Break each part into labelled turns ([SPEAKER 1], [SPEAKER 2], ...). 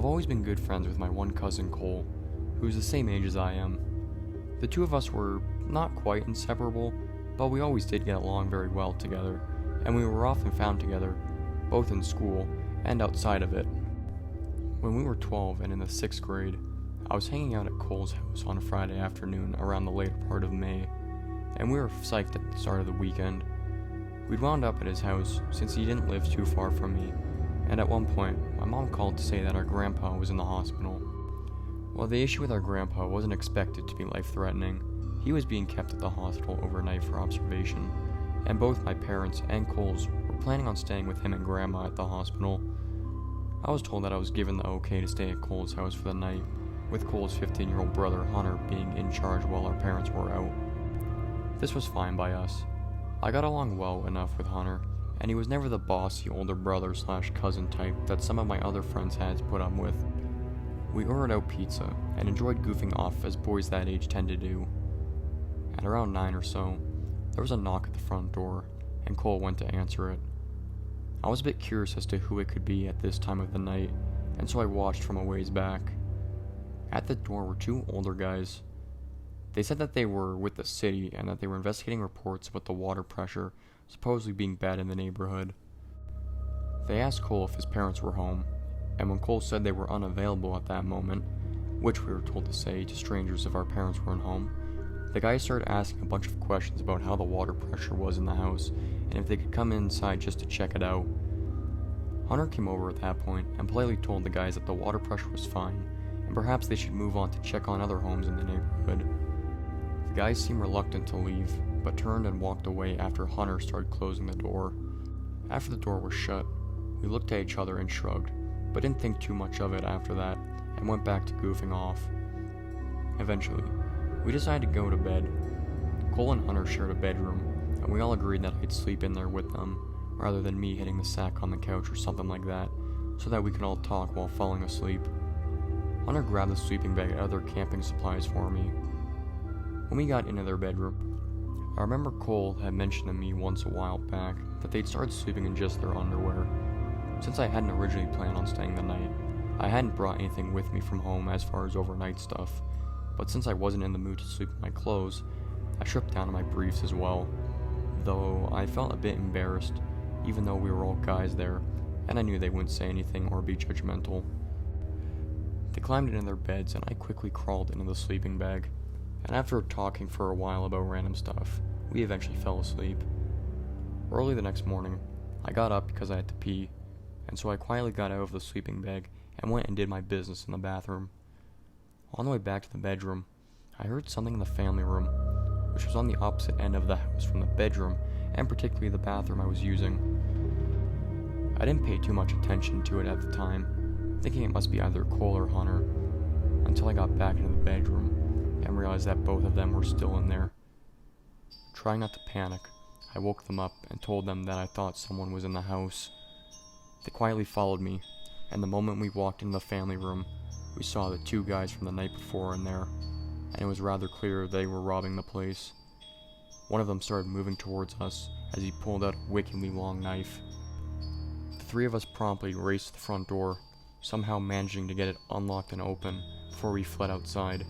[SPEAKER 1] I've always been good friends with my one cousin Cole, who's the same age as I am. The two of us were not quite inseparable, but we always did get along very well together, and we were often found together, both in school and outside of it. When we were 12 and in the 6th grade, I was hanging out at Cole's house on a Friday afternoon around the later part of May, and we were psyched at the start of the weekend. We'd wound up at his house since he didn't live too far from me, and at one point, my mom called to say that our grandpa was in the hospital. While the issue with our grandpa wasn't expected to be life-threatening, he was being kept at the hospital overnight for observation, and both my parents and Cole's were planning on staying with him and grandma at the hospital. I was told that I was given the okay to stay at Cole's house for the night, with Cole's 15-year-old brother Hunter being in charge while our parents were out. This was fine by us. I got along well enough with Hunter, and he was never the bossy older brother/cousin type that some of my other friends had to put up with. We ordered out pizza and enjoyed goofing off as boys that age tend to do. At around 9 or so, there was a knock at the front door, and Cole went to answer it. I was a bit curious as to who it could be at this time of the night, and so I watched from a ways back. At the door were two older guys. They said that they were with the city and that they were investigating reports about the water pressure supposedly being bad in the neighborhood. They asked Cole if his parents were home, and when Cole said they were unavailable at that moment, which we were told to say to strangers if our parents weren't home, the guys started asking a bunch of questions about how the water pressure was in the house and if they could come inside just to check it out. Hunter came over at that point and politely told the guys that the water pressure was fine and perhaps they should move on to check on other homes in the neighborhood. The guys seemed reluctant to leave, but turned and walked away after Hunter started closing the door. After the door was shut, we looked at each other and shrugged, but didn't think too much of it after that, and went back to goofing off. Eventually, we decided to go to bed. Cole and Hunter shared a bedroom, and we all agreed that I'd sleep in there with them, rather than me hitting the sack on the couch or something like that, so that we could all talk while falling asleep. Hunter grabbed the sleeping bag and other camping supplies for me. When we got into their bedroom, I remember Cole had mentioned to me once a while back that they'd started sleeping in just their underwear. Since I hadn't originally planned on staying the night, I hadn't brought anything with me from home as far as overnight stuff, but since I wasn't in the mood to sleep in my clothes, I stripped down to my briefs as well, though I felt a bit embarrassed, even though we were all guys there, and I knew they wouldn't say anything or be judgmental. They climbed into their beds and I quickly crawled into the sleeping bag, and after talking for a while about random stuff, we eventually fell asleep. Early the next morning, I got up because I had to pee, and so I quietly got out of the sleeping bag and went and did my business in the bathroom. On the way back to the bedroom, I heard something in the family room, which was on the opposite end of the house from the bedroom and particularly the bathroom I was using. I didn't pay too much attention to it at the time, thinking it must be either Cole or Hunter, until I got back into the bedroom and realized that both of them were still in there. Trying not to panic, I woke them up and told them that I thought someone was in the house. They quietly followed me, and the moment we walked into the family room, we saw the two guys from the night before in there, and it was rather clear they were robbing the place. One of them started moving towards us as he pulled out a wickedly long knife. The three of us promptly raced to the front door, somehow managing to get it unlocked and open before we fled outside.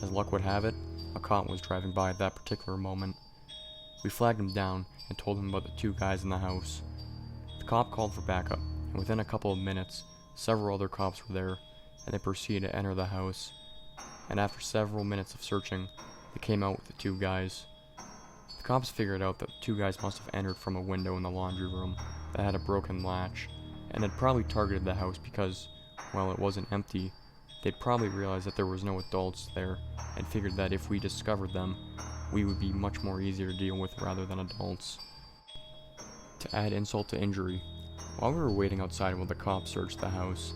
[SPEAKER 1] As luck would have it, a cop was driving by at that particular moment. We flagged him down and told him about the two guys in the house. The cop called for backup, and within a couple of minutes, several other cops were there, and they proceeded to enter the house. And after several minutes of searching, they came out with the two guys. The cops figured out that the two guys must have entered from a window in the laundry room that had a broken latch, and had probably targeted the house because, while it wasn't empty, they'd probably realized that there was no adults there, and figured that if we discovered them, we would be much more easier to deal with rather than adults. To add insult to injury, while we were waiting outside while the cops searched the house,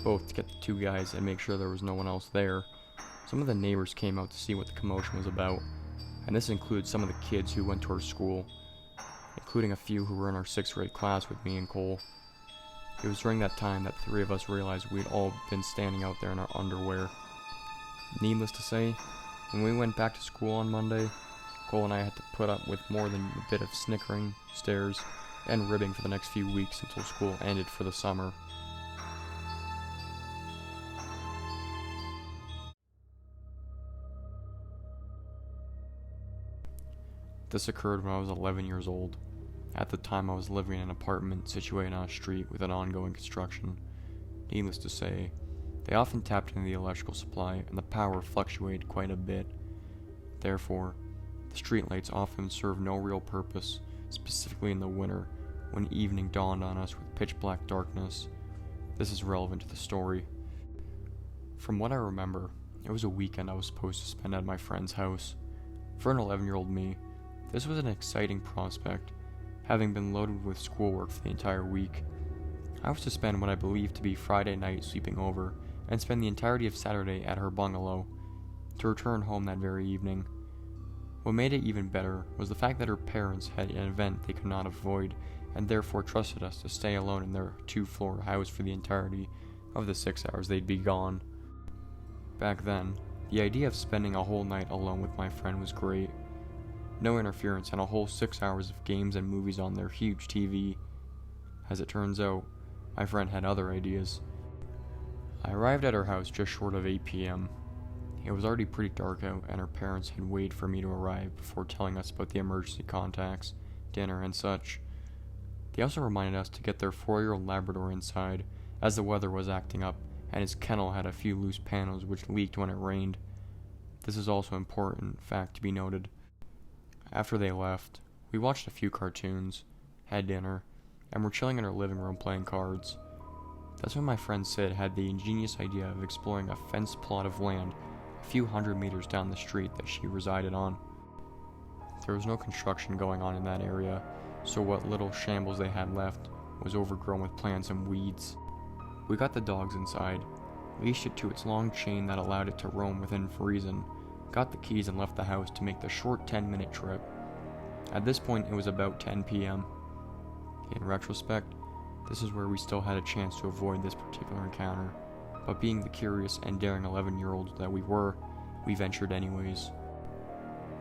[SPEAKER 1] both to get the two guys and make sure there was no one else there, some of the neighbors came out to see what the commotion was about, and this includes some of the kids who went to our school, including a few who were in our 6th grade class with me and Cole. It was during that time that the three of us realized we'd all been standing out there in our underwear. Needless to say, when we went back to school on Monday, Cole and I had to put up with more than a bit of snickering, stares, and ribbing for the next few weeks until school ended for the summer. This occurred when I was 11 years old. At the time, I was living in an apartment situated on a street with an ongoing construction. Needless to say, they often tapped into the electrical supply and the power fluctuated quite a bit. Therefore, the streetlights often served no real purpose, specifically in the winter when evening dawned on us with pitch black darkness. This is relevant to the story. From what I remember, it was a weekend I was supposed to spend at my friend's house. For an 11-year-old me, this was an exciting prospect, having been loaded with schoolwork for the entire week. I was to spend what I believed to be Friday night sleeping over and spend the entirety of Saturday at her bungalow, to return home that very evening. What made it even better was the fact that her parents had an event they could not avoid and therefore trusted us to stay alone in their 2-floor house for the entirety of the 6 hours they'd be gone. Back then, the idea of spending a whole night alone with my friend was great. No interference and a whole 6 hours of games and movies on their huge TV. As it turns out, my friend had other ideas. I arrived at her house just short of 8 p.m. It was already pretty dark out, and her parents had waited for me to arrive before telling us about the emergency contacts, dinner, and such. They also reminded us to get their 4-year-old Labrador inside, as the weather was acting up, and his kennel had a few loose panels which leaked when it rained. This is also an important fact to be noted. After they left, we watched a few cartoons, had dinner, and were chilling in our living room playing cards. That's when my friend Sid had the ingenious idea of exploring a fenced plot of land a few hundred meters down the street that she resided on. There was no construction going on in that area, so what little shambles they had left was overgrown with plants and weeds. We got the dogs inside, leashed it to its long chain that allowed it to roam within reason, got the keys and left the house to make the short 10-minute trip. At this point, it was about 10 p.m. In retrospect, this is where we still had a chance to avoid this particular encounter, but being the curious and daring 11-year-olds that we were, we ventured anyways.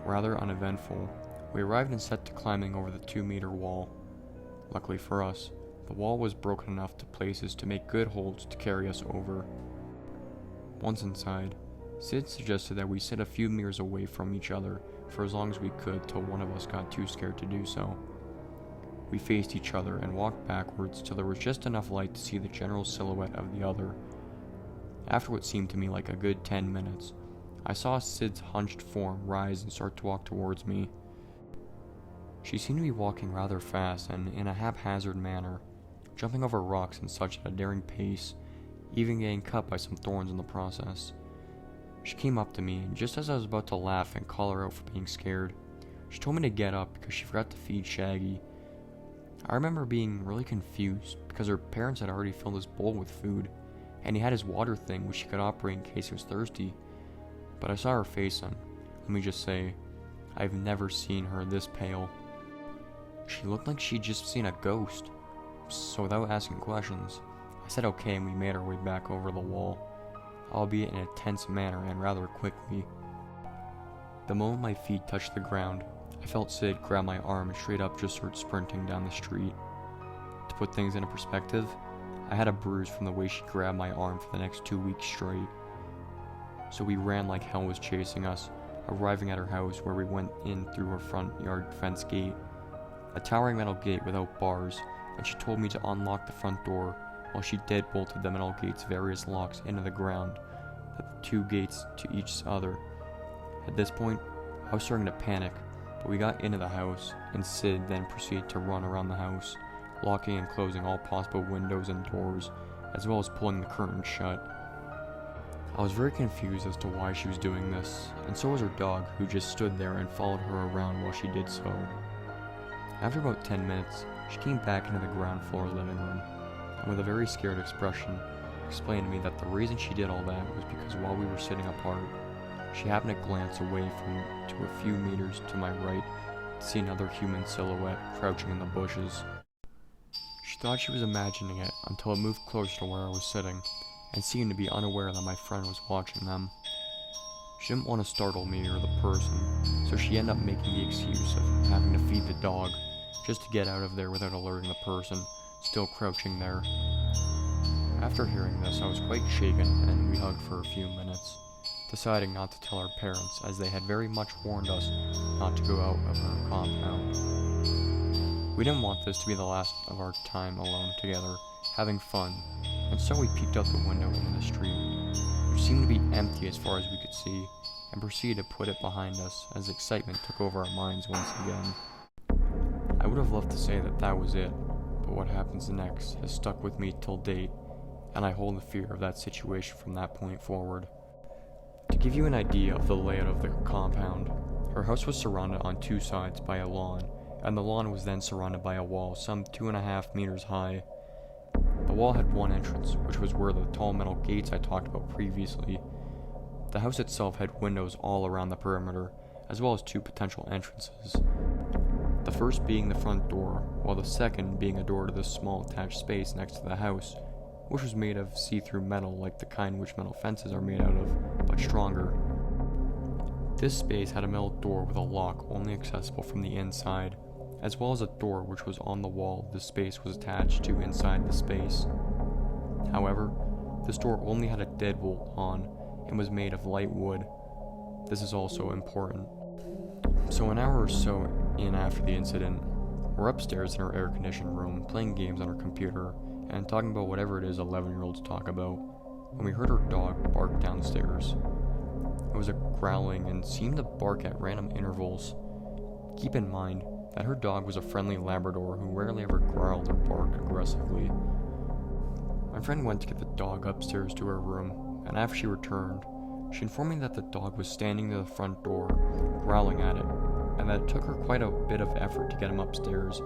[SPEAKER 1] Rather uneventful, we arrived and set to climbing over the 2-meter wall. Luckily for us, the wall was broken enough to places to make good holds to carry us over. Once inside, Sid suggested that we sit a few meters away from each other for as long as we could till one of us got too scared to do so. We faced each other and walked backwards till there was just enough light to see the general silhouette of the other. After what seemed to me like a good 10 minutes, I saw Sid's hunched form rise and start to walk towards me. She seemed to be walking rather fast and in a haphazard manner, jumping over rocks and such at a daring pace, even getting cut by some thorns in the process. She came up to me, and just as I was about to laugh and call her out for being scared, she told me to get up because she forgot to feed Shaggy. I remember being really confused because her parents had already filled his bowl with food, and he had his water thing which he could operate in case he was thirsty. But I saw her face and, let me just say, I've never seen her this pale. She looked like she'd just seen a ghost. So without asking questions, I said okay and we made our way back over the wall, albeit in a tense manner and rather quickly. The moment my feet touched the ground, I felt Sid grab my arm and straight up just start sprinting down the street. To put things into perspective, I had a bruise from the way she grabbed my arm for the next 2 weeks straight. So we ran like hell was chasing us, arriving at her house where we went in through her front yard fence gate, a towering metal gate without bars, and she told me to unlock the front door while she deadbolted the metal gate's various locks into the ground, the 2 gates to each other. At this point, I was starting to panic, but we got into the house, and Sid then proceeded to run around the house, locking and closing all possible windows and doors, as well as pulling the curtains shut. I was very confused as to why she was doing this, and so was her dog, who just stood there and followed her around while she did so. After about 10 minutes, she came back into the ground floor living room, and with a very scared expression, explained to me that the reason she did all that was because while we were sitting apart, she happened to glance away to a few meters to my right to see another human silhouette crouching in the bushes. She thought she was imagining it until it moved closer to where I was sitting, and seemed to be unaware that my friend was watching them. She didn't want to startle me or the person, so she ended up making the excuse of having to feed the dog, just to get out of there without alerting the person, still crouching there. After hearing this, I was quite shaken, and we hugged for a few minutes. deciding not to tell our parents as they had very much warned us not to go out of our compound. We didn't want this to be the last of our time alone together, having fun, and so we peeked out the window into the street, which seemed to be empty as far as we could see, and proceeded to put it behind us as excitement took over our minds once again. I would have loved to say that that was it, but what happens next has stuck with me till date, and I hold the fear of that situation from that point forward. To give you an idea of the layout of the compound, our house was surrounded on two sides by a lawn, and the lawn was then surrounded by a wall some 2.5 meters high. The wall had one entrance, which was where the tall metal gates I talked about previously. The house itself had windows all around the perimeter, as well as two potential entrances. The first being the front door, while the second being a door to the small attached space next to the house, which was made of see-through metal like the kind which metal fences are made out of, but stronger. This space had a metal door with a lock only accessible from the inside, as well as a door which was on the wall the space was attached to inside the space. However, this door only had a deadbolt on and was made of light wood. This is also important. So an hour or so in after the incident, we're upstairs in our air-conditioned room playing games on our computer and talking about whatever it is 11-year-olds talk about, when we heard our dog bark downstairs. It was a growling and seemed to bark at random intervals. Keep in mind that her dog was a friendly Labrador who rarely ever growled or barked aggressively. My friend went to get the dog upstairs to her room, and after she returned, she informed me that the dog was standing near the front door, growling at it, and that it took her quite a bit of effort to get him upstairs,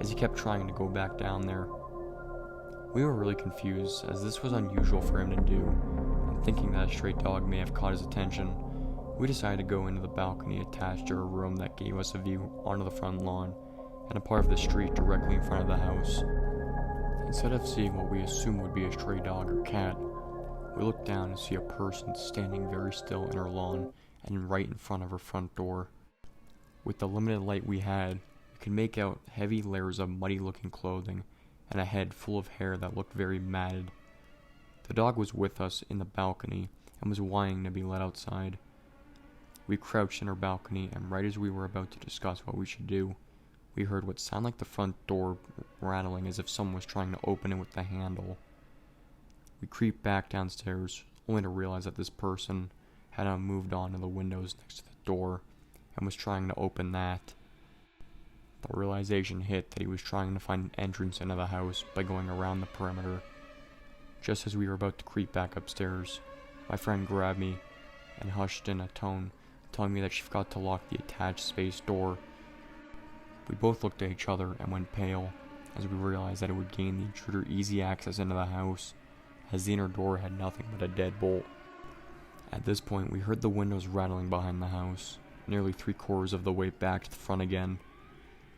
[SPEAKER 1] as he kept trying to go back down there. We were really confused, as this was unusual for him to do, and thinking that a stray dog may have caught his attention, we decided to go into the balcony attached to her room that gave us a view onto the front lawn, and a part of the street directly in front of the house. Instead of seeing what we assumed would be a stray dog or cat, we looked down and see a person standing very still in her lawn and right in front of her front door. With the limited light we had, we could make out heavy layers of muddy-looking clothing and a head full of hair that looked very matted. The dog was with us in the balcony and was whining to be let outside. We crouched in our balcony, and right as we were about to discuss what we should do, we heard what sounded like the front door rattling as if someone was trying to open it with the handle. We creeped back downstairs, only to realize that this person had now moved on to the windows next to the door and was trying to open that. The realization hit that he was trying to find an entrance into the house by going around the perimeter. Just as we were about to creep back upstairs, my friend grabbed me and hushed in a tone, telling me that she forgot to lock the attached space door. We both looked at each other and went pale, as we realized that it would gain the intruder easy access into the house, as the inner door had nothing but a deadbolt. At this point, we heard the windows rattling behind the house, nearly 3/4 of the way back to the front again.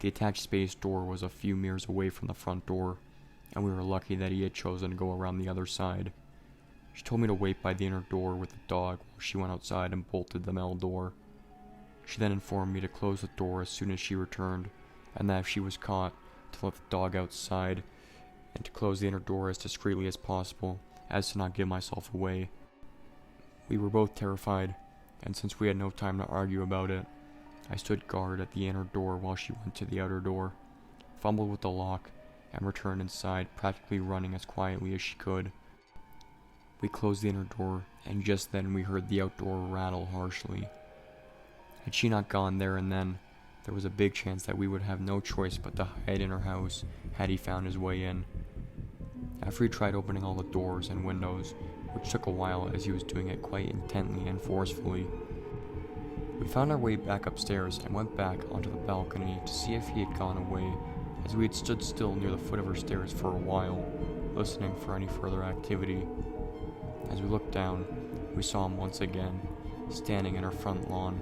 [SPEAKER 1] The attached space door was a few meters away from the front door, and we were lucky that he had chosen to go around the other side. She told me to wait by the inner door with the dog while she went outside and bolted the metal door. She then informed me to close the door as soon as she returned, and that if she was caught, to let the dog outside, and to close the inner door as discreetly as possible, as to not give myself away. We were both terrified, and since we had no time to argue about it, I stood guard at the inner door while she went to the outer door, fumbled with the lock, and returned inside, practically running as quietly as she could. We closed the inner door, and just then we heard the outdoor rattle harshly. Had she not gone there and then, there was a big chance that we would have no choice but to hide in her house had he found his way in. After he tried opening all the doors and windows, which took a while as he was doing it quite intently and forcefully, we found our way back upstairs and went back onto the balcony to see if he had gone away, as we had stood still near the foot of our stairs for a while, listening for any further activity. As we looked down, we saw him once again, standing in our front lawn.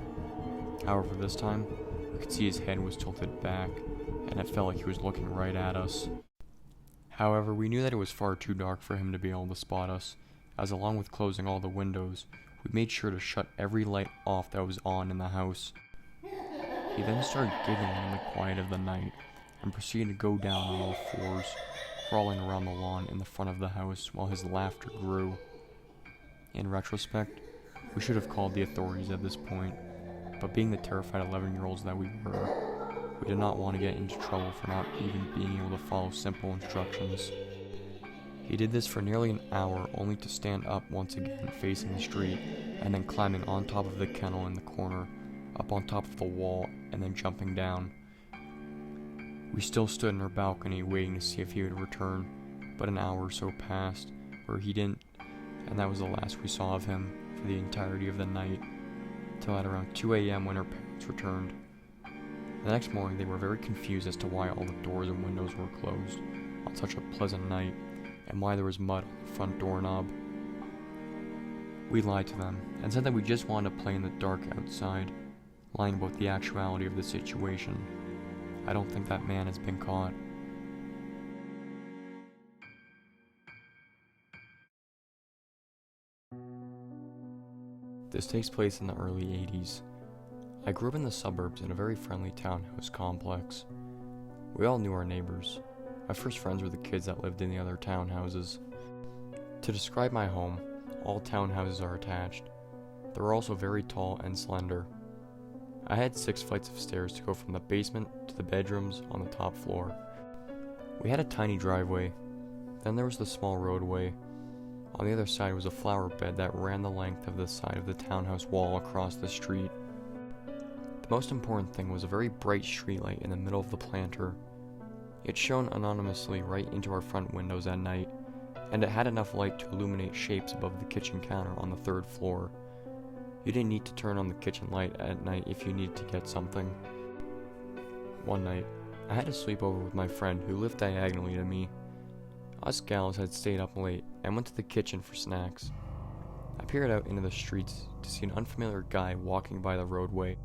[SPEAKER 1] However, this time, we could see his head was tilted back, and it felt like he was looking right at us. However, we knew that it was far too dark for him to be able to spot us, as along with closing all the windows, we made sure to shut every light off that was on in the house. He then started giggling in the quiet of the night, and proceeded to go down on all fours, crawling around the lawn in the front of the house while his laughter grew. In retrospect, We should have called the authorities at this point, but being the terrified 11-year-olds that we were, we did not want to get into trouble for not even being able to follow simple instructions. He did this for nearly an hour, only to stand up once again facing the street, and then climbing on top of the kennel in the corner, up on top of the wall, and then jumping down. We still stood in our balcony waiting to see if he would return, but an hour or so passed where he didn't, and that was the last we saw of him for the entirety of the night, till at around 2 a.m. when our parents returned. The next morning they were very confused as to why all the doors and windows were closed on such a pleasant night, and why there was mud on the front doorknob. We lied to them, and said that we just wanted to play in the dark outside, lying about the actuality of the situation. I don't think that man has been caught. This takes place in the early 80s. I grew up in the suburbs in a very friendly townhouse complex. We all knew our neighbors. My first friends were the kids that lived in the other townhouses. To describe my home, all townhouses are attached. They were also very tall and slender. I had 6 flights of stairs to go from the basement to the bedrooms on the top floor. We had a tiny driveway. Then there was the small roadway. On the other side was a flower bed that ran the length of the side of the townhouse wall across the street. The most important thing was a very bright streetlight in the middle of the planter. It shone anonymously right into our front windows at night, and it had enough light to illuminate shapes above the kitchen counter on the 3rd floor. You didn't need to turn on the kitchen light at night if you needed to get something. One night, I had a sleepover with my friend who lived diagonally to me. Us gals had stayed up late and went to the kitchen for snacks. I peered out into the streets to see an unfamiliar guy walking by the roadway.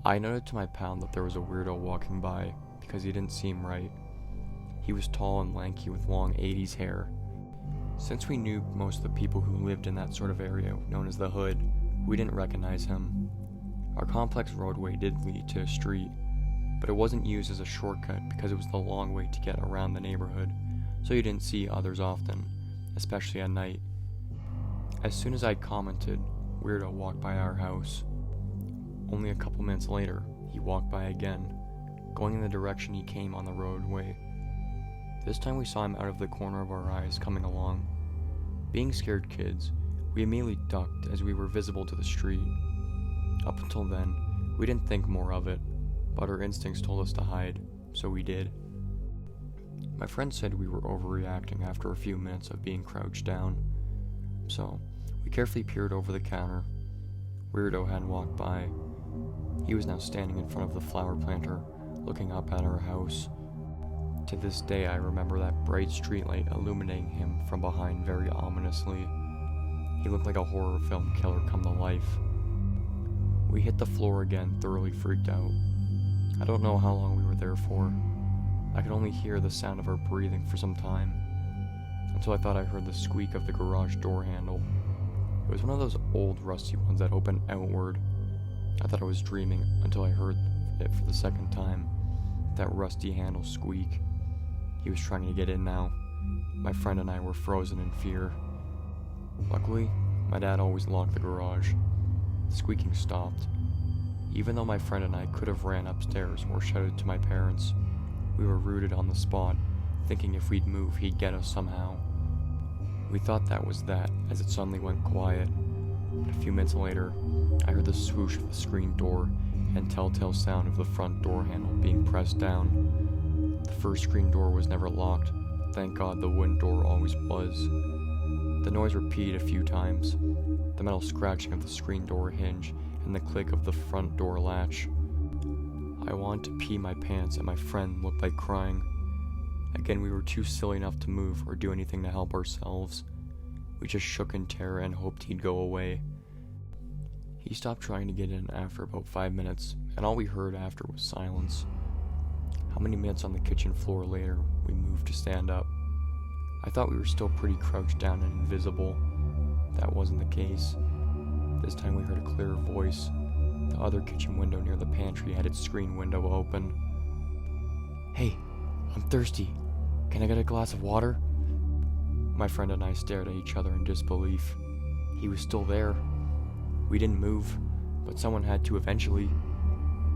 [SPEAKER 1] I noted to my pal that there was a weirdo walking by because he didn't seem right. He was tall and lanky with long 80s hair. Since we knew most of the people who lived in that sort of area known as the Hood, we didn't recognize him. Our complex roadway did lead to a street, but it wasn't used as a shortcut because it was the long way to get around the neighborhood, so you didn't see others often, especially at night. As soon as I'd commented, weirdo walked by our house. Only a couple minutes later, he walked by again, going in the direction he came on the roadway. This time we saw him out of the corner of our eyes coming along. Being scared kids, we immediately ducked as we were visible to the street. Up until then, we didn't think more of it, but our instincts told us to hide, so we did. My friend said we were overreacting after a few minutes of being crouched down, so we carefully peered over the counter. Weirdo hadn't walked by. He was now standing in front of the flower planter, looking up at our house. To this day, I remember that bright streetlight illuminating him from behind very ominously. He looked like a horror film killer come to life. We hit the floor again, thoroughly freaked out. I don't know how long we were there for. I could only hear the sound of our breathing for some time, until I thought I heard the squeak of the garage door handle. It was one of those old rusty ones that open outward. I thought I was dreaming until I heard it for the second time. That rusty handle squeak. He was trying to get in now. My friend and I were frozen in fear. Luckily, my dad always locked the garage. The squeaking stopped. Even though my friend and I could have ran upstairs or shouted to my parents, we were rooted on the spot, thinking if we'd move, he'd get us somehow. We thought that was that, as it suddenly went quiet. A few minutes later, I heard the swoosh of the screen door and telltale sound of the front door handle being pressed down. The first screen door was never locked. Thank God the wooden door always was. The noise repeated a few times, the metal scratching of the screen door hinge and the click of the front door latch. I wanted to pee my pants and my friend looked like crying. Again, we were too silly enough to move or do anything to help ourselves. We just shook in terror and hoped he'd go away. He stopped trying to get in after about 5 minutes, and all we heard after was silence. How many minutes on the kitchen floor later, we moved to stand up. I thought we were still pretty crouched down and invisible. That wasn't the case. This time we heard a clearer voice. The other kitchen window near the pantry had its screen window open. "Hey, I'm thirsty. Can I get a glass of water?" My friend and I stared at each other in disbelief. He was still there. We didn't move, but someone had to eventually.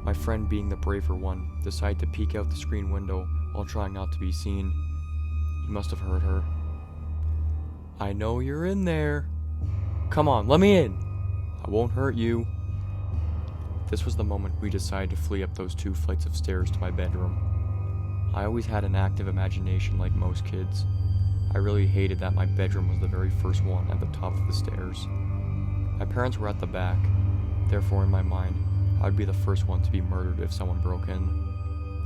[SPEAKER 1] My friend, being the braver one, decided to peek out the screen window while trying not to be seen. He must have heard her. "I know you're in there. Come on, let me in. I won't hurt you." This was the moment we decided to flee up those 2 flights of stairs to my bedroom. I always had an active imagination like most kids. I really hated that my bedroom was the very first one at the top of the stairs. My parents were at the back, therefore in my mind, I would be the first one to be murdered if someone broke in,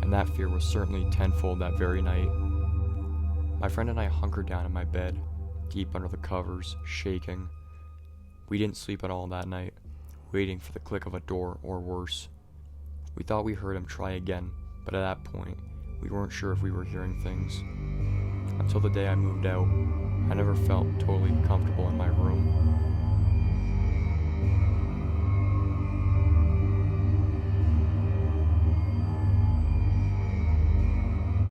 [SPEAKER 1] and that fear was certainly tenfold that very night. My friend and I hunkered down in my bed, deep under the covers, shaking. We didn't sleep at all that night, waiting for the click of a door or worse. We thought we heard him try again, but at that point, we weren't sure if we were hearing things. Until the day I moved out, I never felt totally comfortable in my room.